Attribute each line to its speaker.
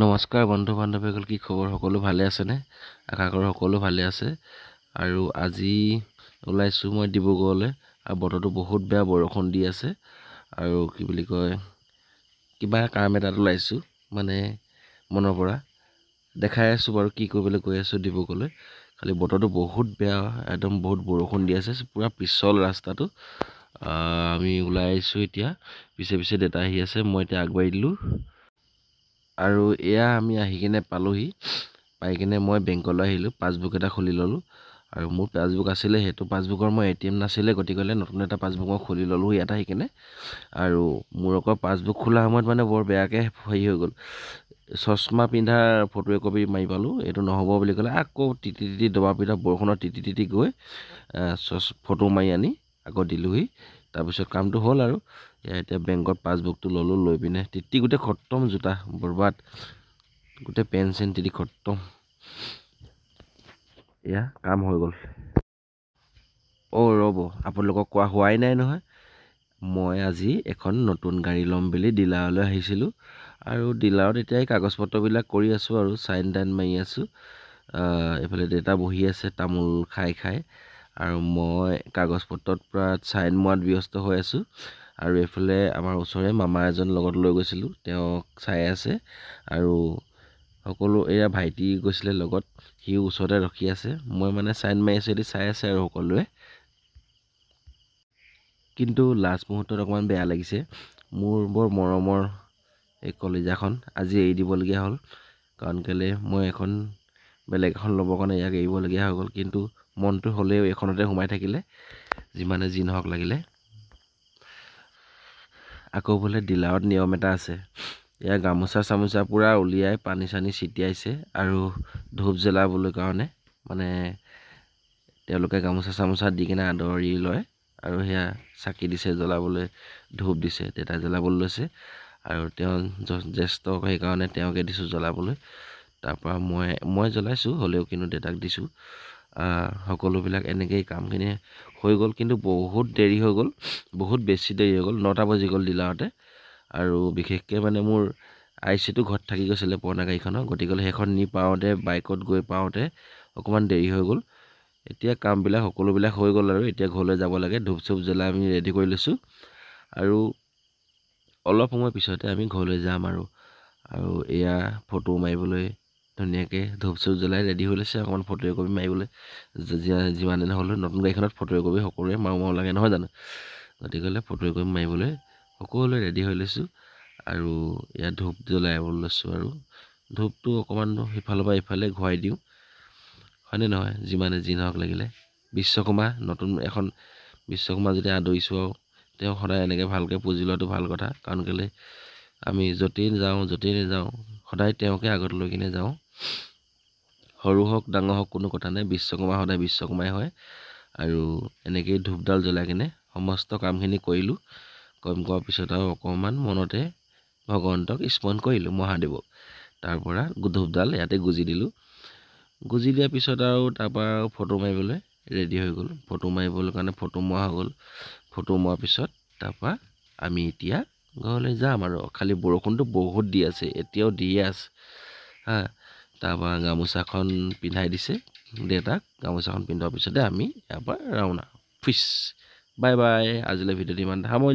Speaker 1: নমস্কাৰ বন্ধু বান্ধৱীসকল, কি খবৰ? সকলো ভালে আছেনে? আশা কৰোঁ সকলো ভালে আছে। আৰু আজি ওলাইছোঁ মই ডিব্ৰুগড়লৈ, আৰু বতৰটো বহুত বেয়া, বৰষুণ দি আছে। আৰু কি বুলি কয়, কিবা কাম এটাত ওলাইছোঁ, মানে মনৰ পৰা দেখাই আছোঁ বাৰু কি কৰিবলৈ গৈ আছোঁ ডিব্ৰুগড়লৈ। খালি বতৰটো বহুত বেয়া, একদম বহুত বৰষুণ দি আছে, পূৰা পিছল ৰাস্তাটো। আমি ওলাই আহিছোঁ এতিয়া, পিছে পিছে দেউতা আহি আছে, মই এতিয়া আগবাঢ়ি দিলোঁ। আৰু এয়া আমি আহি কিনে পালোহি। পাই কিনে মই বেংকলৈ আহিলোঁ, পাছবুক এটা খুলি ল'লোঁ। আৰু মোৰ পাছবুক আছিলে, সেইটো পাছবুকৰ মই ATM নাছিলে, গতিকে নতুন এটা পাছবুক মই খুলি ল'লোঁ ইয়াত আহি কিনে। আৰু মোৰ আকৌ পাছবুক খোলা সময়ত মানে বৰ বেয়াকৈ হেৰি হৈ গ'ল, চশমা পিন্ধাৰ ফটো একপি মাৰি পালোঁ, এইটো নহ'ব বুলি ক'লে আকৌ তিতি তিতি দবা পিঠা বৰষুণত তিতি তিতি গৈ ফটো মাৰি আনি আকৌ দিলোঁহি। তাৰপিছত কামটো হ'ল আৰু এতিয়া বেংকত পাছবুকটো ল'লোঁ, লৈ পিনে তিতি গোটেই খতম, জোতা বৰবাদ, গোটেই পেন চেন তিতি খতম। এয়া কাম হৈ গ'ল। ৰ'ব, আপোনালোকক কোৱা হোৱাই নাই নহয়, মই আজি এখন নতুন গাড়ী ল'ম বুলি ডিলাৰলৈ আহিছিলোঁ। আৰু ডিলাৰত এতিয়া এই কাগজ পত্ৰবিলাক কৰি আছোঁ আৰু চাইন টাইন মাৰি আছোঁ। এইফালে দেউতা বহি আছে তামোল খাই খাই, আৰু মই কাগজ পত্ৰত পূৰা চাইন মৰাত ব্যস্ত হৈ আছোঁ। আৰু এইফালে আমাৰ ওচৰৰে মামা এজন লগত লৈ গৈছিলোঁ, তেওঁক চাই আছে। আৰু সকলো এয়া ভাইটি গৈছিলে লগত, সিও ওচৰতে ৰখি আছে। মই মানে চাইন মাৰি আছোঁ, এটি চাই আছে আৰু সকলোৱে। কিন্তু লাষ্ট মুহূৰ্তত অকণমান বেয়া লাগিছে, মোৰ বৰ মৰমৰ এই কলিজাখন আজি এৰি দিবলগীয়া হ'ল। কাৰণ কেলৈ মই এখন বেলেগ এখন ল'বৰ কাৰণে ইয়াক এৰিবলগীয়া হৈ গ'ল। কিন্তু মনটো হ'লেও এইখনতে সোমাই থাকিলে, যিমানে যি নহওক লাগিলে। আকৌ বোলে ডিলাৰত নিয়ম এটা আছে, এয়া গামোচা চামোচা পূৰা উলিয়াই পানী চানী ছিটিয়াইছে, আৰু ধূপ জ্বলাবলৈ কাৰণে মানে তেওঁলোকে গামোচা চামোচা দি কিনে আদৰি লয়। আৰু সেয়া চাকি দিছে জ্বলাবলৈ, ধূপ দিছে, দেউতাই জ্বলাবলৈ লৈছে। আৰু তেওঁ জ্যেষ্ঠ সেইকাৰণে তেওঁকে দিছোঁ জ্বলাবলৈ। তাৰপৰা মই জ্বলাইছোঁ, হ'লেও কিন্তু দেউতাক দিছোঁ। সকলোবিলাক এনেকেই কামখিনি হৈ গ'ল, কিন্তু বহুত দেৰি হৈ গ'ল, বহুত বেছি দেৰি হৈ গ'ল, 9টা বাজি গ'ল ডিলাৰতে। আৰু বিশেষকৈ মানে মোৰ IC টো ঘৰত থাকি গৈছিলে পুৰণা গাড়ীখনৰ, গতিকে সেইখন নি পাওঁতে, বাইকত গৈ পাওঁতে অকণমান দেৰি হৈ গ'ল। এতিয়া কামবিলাক সকলোবিলাক হৈ গ'ল, আৰু এতিয়া ঘৰলৈ যাব লাগে। ধূপ চূপ জ্বলাই আমি ৰেডি কৰি লৈছোঁ, আৰু অলপ সময় পিছতে আমি ঘৰলৈ যাম। আৰু এয়া ফটো মাৰিবলৈ ধুনীয়াকৈ ধূপ চূপ জ্বলাই ৰেডি হৈ লৈছে, অকণমান ফটো একপি মাৰিবলৈ। যিমানে নহ'লেও নতুন গাড়ীখনত ফটো একপি সকলোৱে মাৰো লাগে, নহয় জানো? গতিকে ফটো একপি মাৰিবলৈ সকলোৱে ৰেডি হৈ লৈছোঁ। আৰু ইয়াত ধূপ জ্বলাই লৈছোঁ, আৰু ধূপটো অকণমান সিফালৰ পৰা ইফালে ঘূৰাই দিওঁ, হয়নে নহয়? যিমানে যি নহওক লাগিলে বিশ্বকৰ্মা, নতুন এখন বিশ্বকৰ্মা যদি আদৰিছোঁ, আৰু তেওঁ সদায় এনেকৈ ভালকৈ পুজি লোৱাটো ভাল কথা। কাৰণ কেলৈ আমি য'তেই যাওঁ য'তেই নাযাওঁ, সদায় তেওঁকে আগত লৈ কিনে যাওঁ। সৰু হওক ডাঙৰ হওক কোনো কথা নাই, বিশ্বকৰ্মা সদায় বিশ্বকৰ্মাই হয়। আৰু এনেকেই ধূপডাল জ্বলাই কিনে সমস্ত কামখিনি কৰিলোঁ। কৰাৰ পিছত আৰু অকণমান মনতে ভগৱন্তক স্মৰণ কৰিলোঁ, মহাদেৱক। তাৰপৰা ধূপডাল ইয়াতে গুজি দিলোঁ। গুজি দিয়াৰ পিছত আৰু তাৰপৰা ফটো মাৰিবলৈ ৰেডি হৈ গ'ল। ফটো মাৰিবলৈ কাৰণে ফটো মৰা হৈ গ'ল। ফটো মৰাৰ পিছত তাৰপৰা আমি এতিয়া ঘৰলৈ যাম। আৰু খালি বৰষুণটো বহুত দি আছে, এতিয়াও দিয়ে আছে তাৰপৰা গামোচাখন পিন্ধাই দিছে দেউতাক। গামোচাখন পিন্ধোৱাৰ পিছতে আমি ইয়াৰ পৰা ৰাওনা। Peace, bye bye. আজিলৈ ভিডিঅ'টো ইমানতে সামৰিলোঁ।